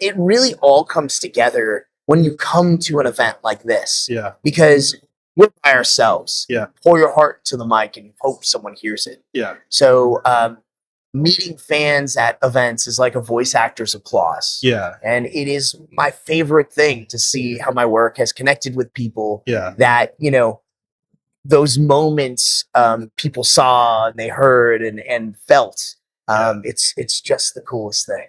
it really all comes together when you come to an event like this. Yeah. Because we're by ourselves. Yeah. Pour your heart to the mic and hope someone hears it. Yeah. So meeting fans at events is like a voice actor's applause. Yeah. And it is my favorite thing to see how my work has connected with people Yeah. that, you know, those moments people saw and they heard and felt. It's just the coolest thing.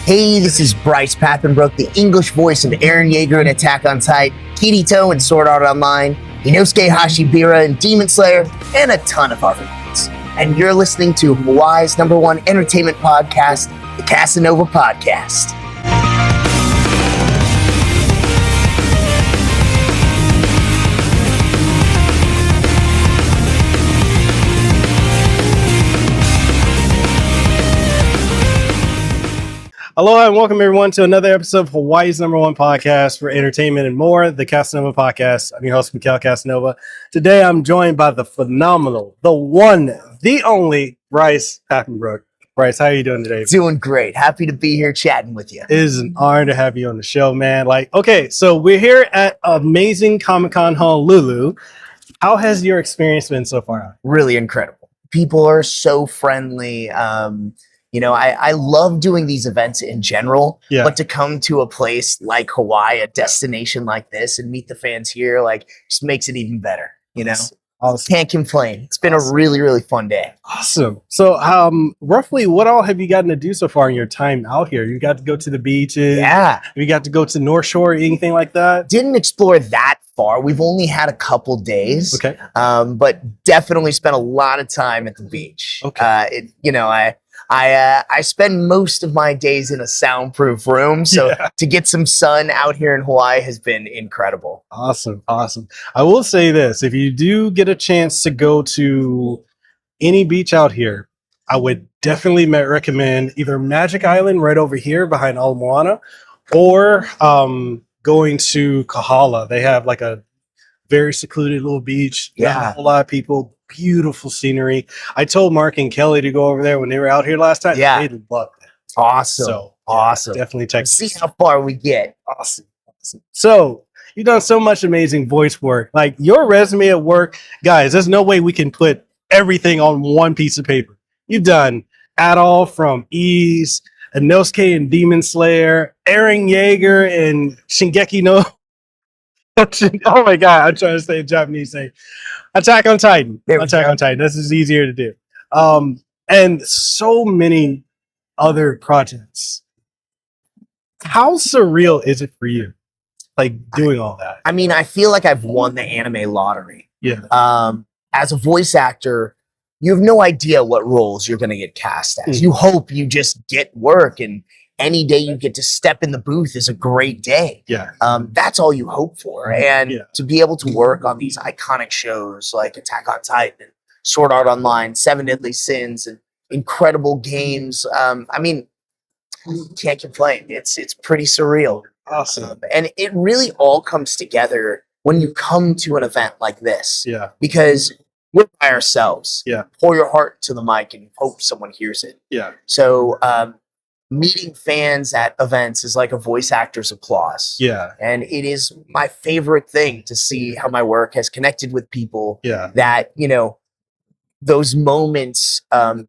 Hey, this is Bryce Papenbrook, the English voice of Eren, Jaeger in Attack on Titan, Kirito in Sword Art Online, Inosuke Hashibira in Demon Slayer, and a ton of other ones. And you're listening to Hawaii's #1 entertainment podcast, the Kasanova Podcast. Aloha and welcome everyone to another episode of Hawaii's #1 podcast for entertainment and more, the Kasanova Podcast. I'm your host, Mekel Kasanova. Today I'm joined by the phenomenal, the one, the only Bryce Papenbrook. Bryce, how are you doing today? Doing great. Happy to be here chatting with you. It is an honor to have you on the show, man. Okay, so we're here at amazing Comic-Con Honolulu. How has your experience been so far? Really incredible. People are so friendly. I love doing these events in general, but to come to a place like Hawaii, a destination like this, and meet the fans here, just makes it even better. Awesome. Can't complain. It's been a really, really fun day. Awesome. So, roughly, what all have you gotten to do so far in your time out here? You got to go to the beaches. Yeah. You got to go to North Shore, anything like that? Didn't explore that far. We've only had a couple days. Okay. But definitely spent a lot of time at the beach. Okay. I spend most of my days in a soundproof room, so to get some sun out here in Hawaii has been incredible. Awesome. I will say this, if you do get a chance to go to any beach out here, I would definitely recommend either Magic Island right over here behind Ala Moana, or going to Kahala. They have like a very secluded little beach. Not a whole lot of people. Beautiful scenery. I told Mark and Kelly to go over there when they were out here last time. Yeah. They loved it. Awesome. So, awesome. Definitely Texas. See how far we get. Awesome. So, you've done so much amazing voice work. Like your resume at work, guys, there's no way we can put everything on one piece of paper. You've done Adol from Ease, Inosuke and Demon Slayer, Eren Jaeger and Shingeki no. Oh my God, I'm trying to say in Japanese. Say Attack on Titan. Attack on Titan. This is easier to do. And so many other projects. How surreal is it for you? Doing all that? I mean, I feel like I've won the anime lottery. Yeah. As a voice actor, you have no idea what roles you're going to get cast as. You hope you just get work, and any day you get to step in the booth is a great day. Yeah. That's all you hope for. And to be able to work on these iconic shows like Attack on Titan, and Sword Art Online, Seven Deadly Sins, and incredible games. Can't complain. It's pretty surreal. Awesome. And it really all comes together when you come to an event like this. Yeah. Because we're by ourselves. Yeah. Pour your heart to the mic and hope someone hears it. Yeah. So, meeting fans at events is like a voice actor's applause. Yeah. And it is my favorite thing to see how my work has connected with people that, those moments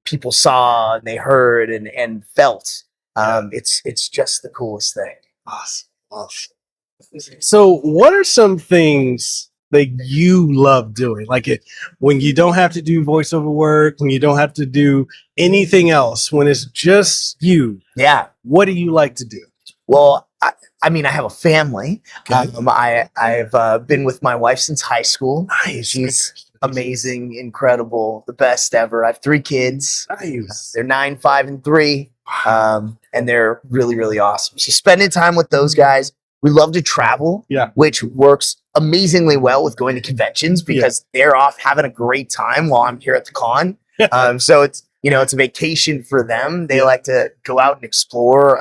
people saw and they heard and felt. It's just the coolest thing. Awesome. So what are some things that you love doing? When you don't have to do voiceover work, when you don't have to do anything else, when it's just you. Yeah. What do you like to do? Well, I have a family. Okay. I've been with my wife since high school. Nice. She's amazing, incredible, the best ever. I have 3 kids. Nice. They're 9, 5, and 3. And they're really, really awesome. So spending time with those guys. We love to travel, which works amazingly well with going to conventions because they're off having a great time while I'm here at the con. So it's a vacation for them. They like to go out and explore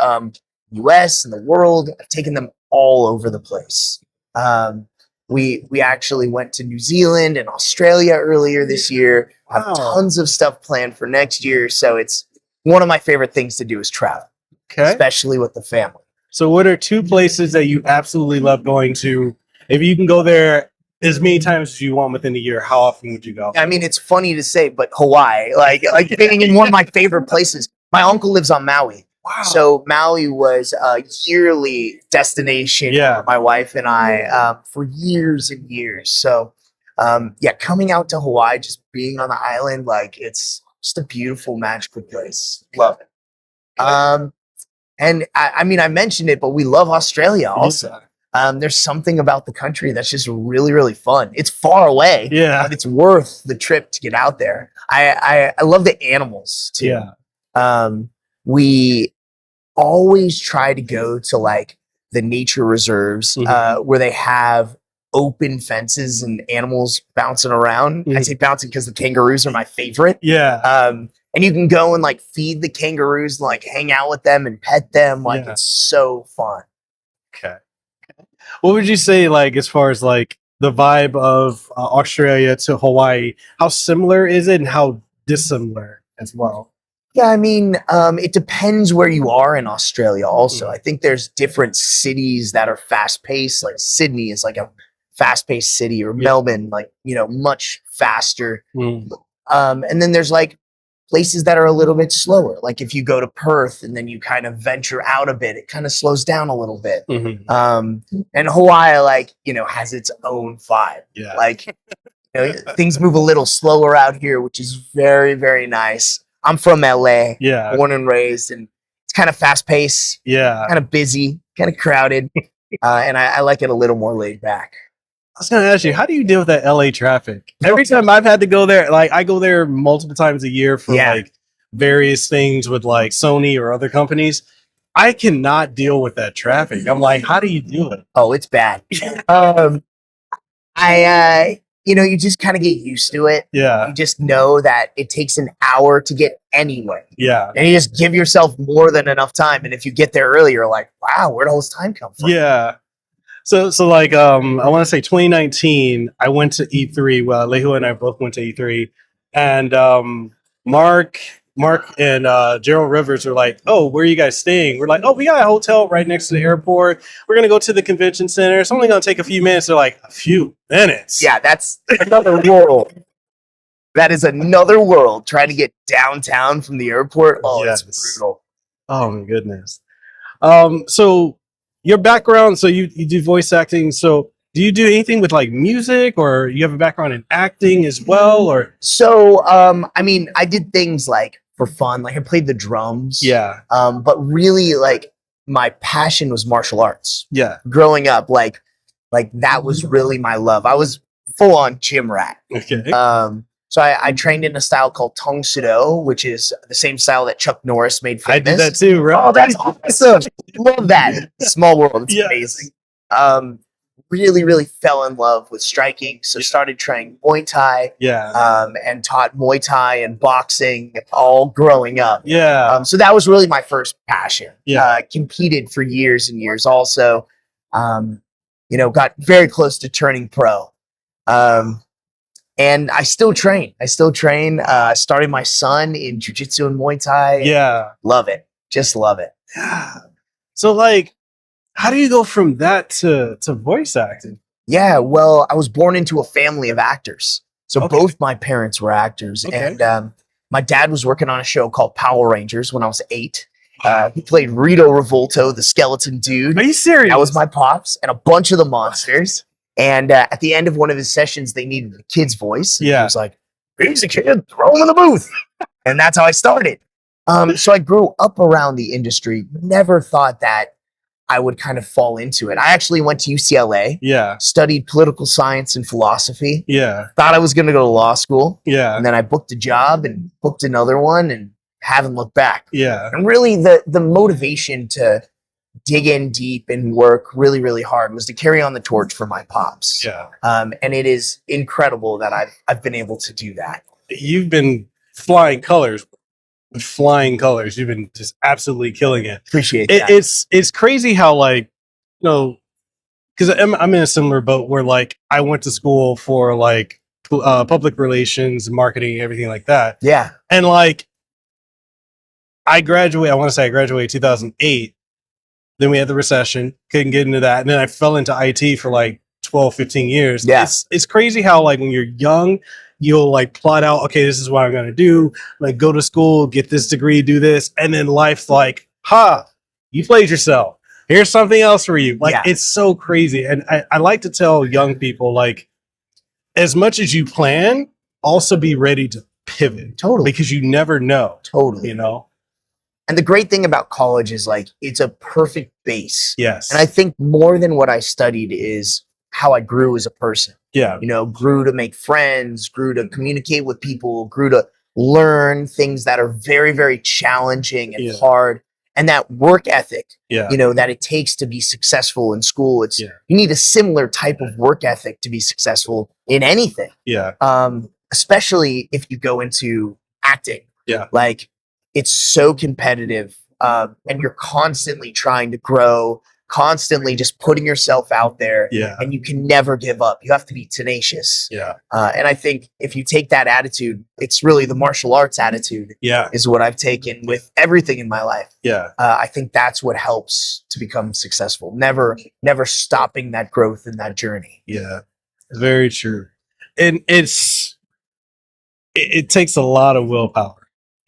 US and the world. I've taken them all over the place. We actually went to New Zealand and Australia earlier this year. I have tons of stuff planned for next year. So it's one of my favorite things to do is travel, especially with the family. So what are 2 places that you absolutely love going to? If you can go there as many times as you want within a year, how often would you go? I mean, it's funny to say, but Hawaii, like being in one of my favorite places. My uncle lives on Maui. Wow. So Maui was a yearly destination for my wife and I for years and years. So coming out to Hawaii, just being on the island, like it's just a beautiful, magical place. Love it. And I mean, I mentioned it, but we love Australia also. There's something about the country that's just really, really fun. It's far away, but it's worth the trip to get out there. I love the animals too. We always try to go to like the nature reserves where they have open fences and animals bouncing around. I say bouncing because the kangaroos are my favorite. And you can go and like feed the kangaroos and like hang out with them and pet them. Like it's so fun. Okay. What would you say, like, as far as like the vibe of Australia to Hawaii, how similar is it and how dissimilar as well? Yeah, I mean, it depends where you are in Australia also. I think there's different cities that are fast paced. Like Sydney is like a fast paced city, or Melbourne, like, you know, much faster. And then there's like places that are a little bit slower. Like if you go to Perth and then you kind of venture out a bit, it kind of slows down a little bit. And Hawaii, like, you know, has its own vibe. Like, you know, things move a little slower out here, which is very, very nice. I'm from LA, born and raised, and it's kind of fast paced, kind of busy, kind of crowded. And I like it a little more laid back. I was going to ask you, how do you deal with that LA traffic? Every time I've had to go there, like I go there multiple times a year for like various things with like Sony or other companies. I cannot deal with that traffic. I'm like, how do you do it? Oh, it's bad. You know, you just kind of get used to it. You just know that it takes an hour to get anywhere. And you just give yourself more than enough time. And if you get there early, you're like, wow, where'd all this time come from? So like, I want to say 2019, I went to E3. Well, Lehu and I both went to E3, and Mark and Gerald Rivers are like, oh, where are you guys staying? We're like, oh, we got a hotel right next to the airport. We're going to go to the convention center. It's only going to take a few minutes. They're like, a few minutes. Yeah, that's another world. That is another world, trying to get downtown from the airport. Oh, it's brutal. Oh, my goodness. So your background, so you do voice acting. So do you do anything with like music, or you have a background in acting as well? Or so, I mean, I did things like for fun, like I played the drums. But really, like my passion was martial arts. Growing up, like that was really my love. I was full on gym rat. So I trained in a style called Tong Sudo, which is the same style that Chuck Norris made famous. I did that too, right? Oh, that's awesome. Love that. Small world. It's amazing. Really, really fell in love with striking. So started training Muay Thai. And taught Muay Thai and boxing all growing up. So that was really my first passion. Competed for years and years also. You know, got very close to turning pro. And I still train. Started my son in jiu-jitsu and Muay Thai. Love it. Just love it. So like, how do you go from that to voice acting? Yeah, well, I was born into a family of actors. So both my parents were actors. And my dad was working on a show called Power Rangers when I was 8. He played Rito Revolto, the skeleton dude. Are you serious? That was my pops, and a bunch of the monsters. And at the end of one of his sessions, they needed a kid's voice. And he was like, he's a kid, throw him in the booth. And that's how I started. So I grew up around the industry, never thought that I would kind of fall into it. I actually went to UCLA, studied political science and philosophy. Thought I was going to go to law school. And then I booked a job and booked another one and haven't looked back. And really the motivation to dig in deep and work really, really hard was to carry on the torch for my pops. And it is incredible that I've been able to do that. You've been flying colors. You've been just absolutely killing it. Appreciate that. It's crazy how, like, you know, because I'm in a similar boat where like I went to school for like public relations, marketing, everything like that. And like I want to say I graduated 2008. Then we had the recession, couldn't get into that. And then I fell into IT for like 12, 15 years. Yeah. It's crazy how like when you're young, you'll like plot out, okay, this is what I'm going to do. Like go to school, get this degree, do this. And then life's like, you played yourself. Here's something else for you. Like it's so crazy. And I like to tell young people, like, as much as you plan, also be ready to pivot. Totally. Because you never know. Totally. You know? And the great thing about college is like, it's a perfect base. Yes. And I think more than what I studied is how I grew as a person. Yeah. You know, grew to make friends, grew to communicate with people, grew to learn things that are very, very challenging and hard. And that work ethic, you know, that it takes to be successful in school. It's you need a similar type of work ethic to be successful in anything. Yeah. Especially if you go into acting. Yeah. Like it's so competitive. And you're constantly trying to grow, constantly just putting yourself out there. Yeah. And you can never give up. You have to be tenacious. Yeah. And I think if you take that attitude, it's really the martial arts attitude. Yeah. Is what I've taken with everything in my life. Yeah. I think that's what helps to become successful. Never stopping that growth in that journey. Yeah. Very true. And it takes a lot of willpower.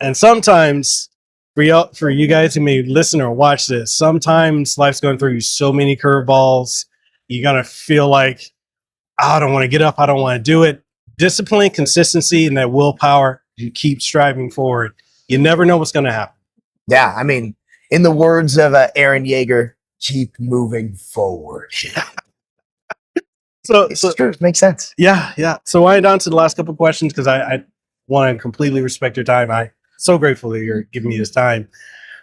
And sometimes for you guys who may listen or watch this, sometimes life's going through you so many curveballs. You're going to feel like, I don't want to get up. I don't want to do it. Discipline, consistency, and that willpower, you keep striving forward. You never know what's going to happen. Yeah. I mean, in the words of Eren Jaeger, keep moving forward. So true. It makes sense. Yeah. Yeah. So I went on to the last couple of questions because I want to completely respect your time. I'm so grateful that you're giving me this time.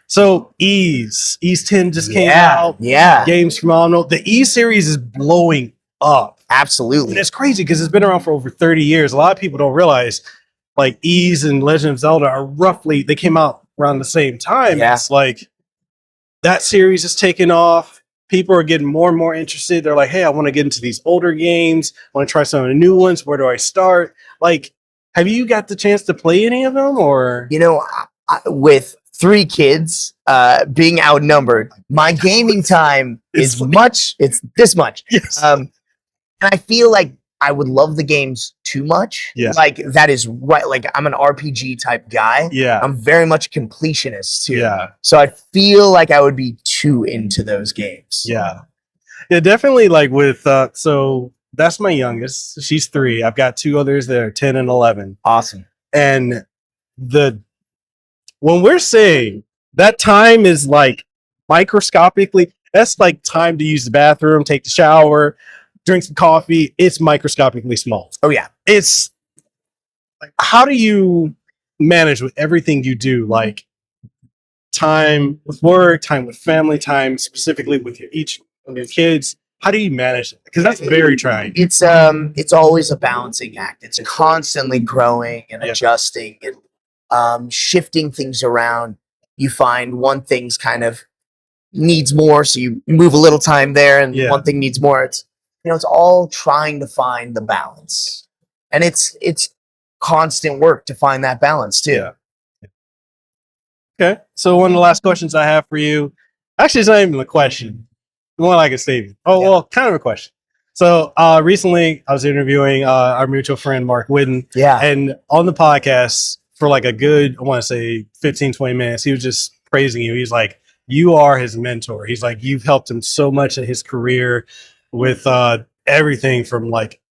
So Ease 10 just came out. Yeah. Game's phenomenal. The Ease series is blowing up. Absolutely. And it's crazy because it's been around for over 30 years. A lot of people don't realize like Ease and Legend of Zelda are roughly, they came out around the same time. Yeah. It's like that series is taking off. People are getting more and more interested. They're like, hey, I want to get into these older games. I want to try some of the new ones. Where do I start? Like, have you got the chance to play any of them or? You know, with 3 kids being outnumbered, my gaming time it's this much. Yes. And I feel like I would love the games too much. Yeah. Like that is right. Like I'm an RPG type guy. Yeah. I'm very much completionist too. Yeah. So I feel like I would be too into those games. Yeah. Yeah, definitely like with, so that's my youngest. She's 3. I've got 2 others that are 10 and 11. Awesome. And when we're saying that time is like microscopically, that's like time to use the bathroom, take the shower, drink some coffee. It's microscopically small. Oh yeah. It's like, how do you manage with everything you do? Like time with work, time with family, time specifically with each of your kids. How do you manage it? Because that's very trying. It's always a balancing act. It's constantly growing and adjusting and shifting things around. You find one thing's kind of needs more, so you move a little time there, and one thing needs more. It's it's all trying to find the balance, and it's constant work to find that balance too. Yeah. Okay, so one of the last questions I have for you, actually, it's not even a question. More like a statement. Well, kind of a question. So recently I was interviewing our mutual friend, Mark Whidden. Yeah. And on the podcast for like a good, I want to say 15, 20 minutes, he was just praising you. He's like, you are his mentor. He's like, you've helped him so much in his career with everything from like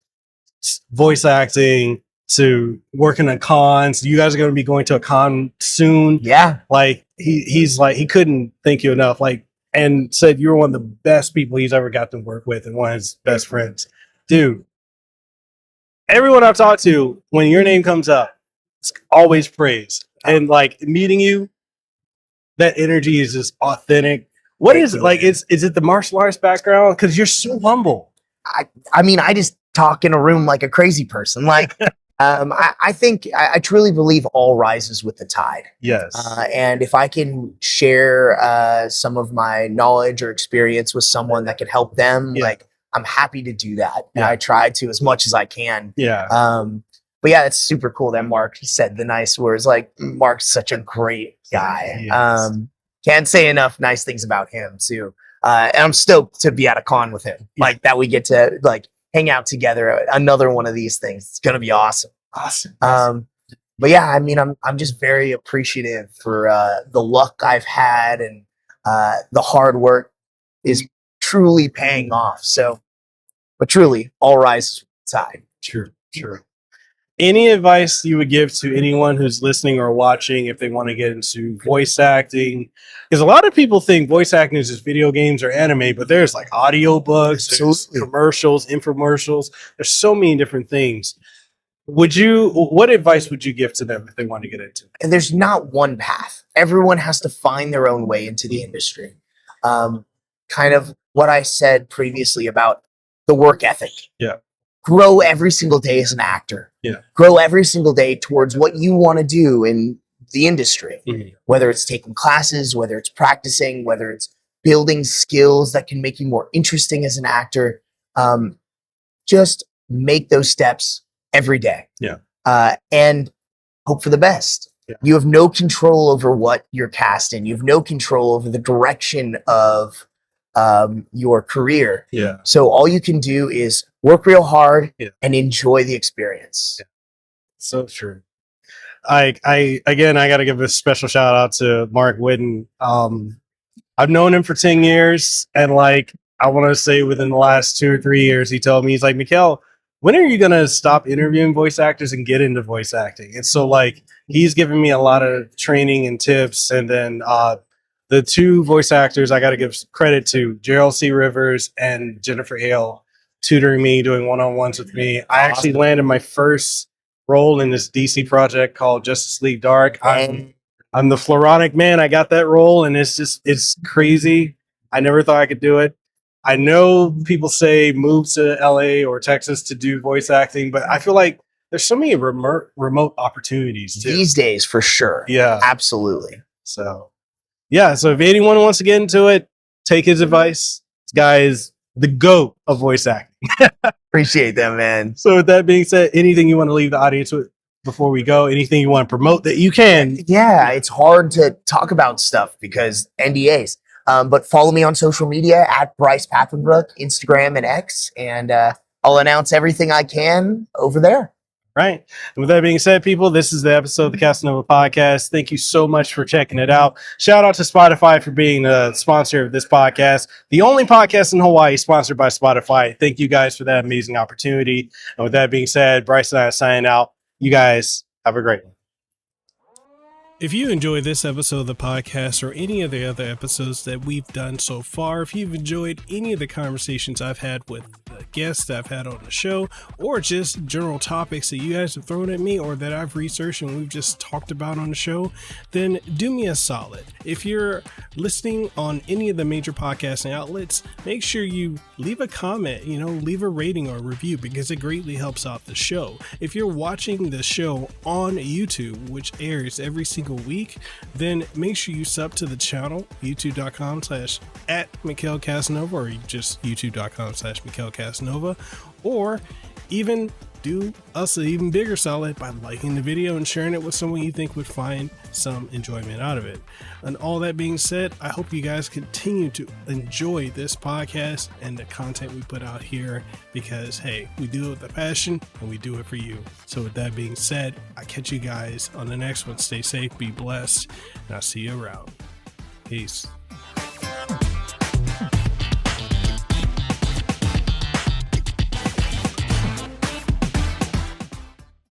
voice acting to working at cons. You guys are going to be going to a con soon. Yeah. Like he's like, he couldn't thank you enough. Like, and said you were one of the best people he's ever got to work with and one of his best friends. Dude, everyone I've talked to, when your name comes up, it's always praise. And like meeting you, that energy is just authentic. What is it? Like, is it the martial arts background? Because you're so humble. I mean, I just talk in a room like a crazy person. Like, I think I truly believe all rises with the tide. Yes. And if I can share some of my knowledge or experience with someone that could help them, like I'm happy to do that. And I try to as much as I can. Yeah. But yeah, it's super cool that Mark said the nice words. Like Mark's such a great guy. Yes. Can't say enough nice things about him too. And I'm stoked to be at a con with him. Like that we get to like hang out together. Another one of these things. It's gonna be awesome. Awesome. But yeah, I mean, I'm just very appreciative for the luck I've had, and the hard work is truly paying off. So, but truly, all rise tide. True. Any advice you would give to anyone who's listening or watching if they want to get into voice acting? Because a lot of people think voice acting is just video games or anime, but there's like audiobooks, there's commercials, infomercials. There's so many different things. What advice would you give to them if they want to get into it? And there's not one path. Everyone has to find their own way into the industry. Kind of what I said previously about the work ethic. Yeah. Grow every single day as an actor. Yeah. Grow every single day towards what you want to do in the industry. Mm-hmm. Whether it's taking classes, whether it's practicing, whether it's building skills that can make you more interesting as an actor. Just make those steps every day. Yeah. And hope for the best. Yeah. You have no control over what you're cast in. You have no control over the direction of your career. Yeah. So all you can do is work real hard and enjoy the experience. Yeah. So true. I got to give a special shout out to Mark Whitten. I've known him for 10 years, and like I want to say within the last 2 or 3 years, he told me, he's like, Mekel, when are you gonna stop interviewing voice actors and get into voice acting? And so like he's given me a lot of training and tips, and then the 2 voice actors I got to give credit to, Gerald C. Rivers and Jennifer Hale, tutoring me, doing one-on-ones with me. I actually landed my first role in this DC project called Justice League Dark. I'm the Floronic Man. I got that role, and it's crazy. I never thought I could do it. I know people say move to LA or Texas to do voice acting, but I feel like there's so many remote opportunities too. These days, for sure. Yeah, absolutely. So if anyone wants to get into it, take his advice. This guy is the GOAT of voice acting. Appreciate that, man. So with that being said, anything you want to leave the audience with before we go? Anything you want to promote that you can? Yeah, it's hard to talk about stuff because NDAs. But follow me on social media at Bryce Papenbrook, Instagram and X, and I'll announce everything I can over there. Right. And with that being said, people, this is the episode of the Kasanova podcast. Thank you so much for checking it out. Shout out to Spotify for being the sponsor of this podcast. The only podcast in Hawaii sponsored by Spotify. Thank you guys for that amazing opportunity. And with that being said, Bryce and I are signing out. You guys have a great one. If you enjoyed this episode of the podcast or any of the other episodes that we've done so far, if you've enjoyed any of the conversations I've had with the guests that I've had on the show, or just general topics that you guys have thrown at me or that I've researched and we've just talked about on the show, then do me a solid. If you're listening on any of the major podcasting outlets, make sure you leave a comment, leave a rating or a review, because it greatly helps out the show. If you're watching the show on YouTube, which airs every single week, then make sure you sub to the channel, youtube.com/@Mekel Kasanova, or just youtube.com/Mekel Kasanova, or even do us an even bigger solid by liking the video and sharing it with someone you think would find some enjoyment out of it. And all that being said, I hope you guys continue to enjoy this podcast and the content we put out here, because hey, we do it with a passion and we do it for you. So with that being said, I catch you guys on the next one. Stay safe, be blessed, and I'll see you around. Peace.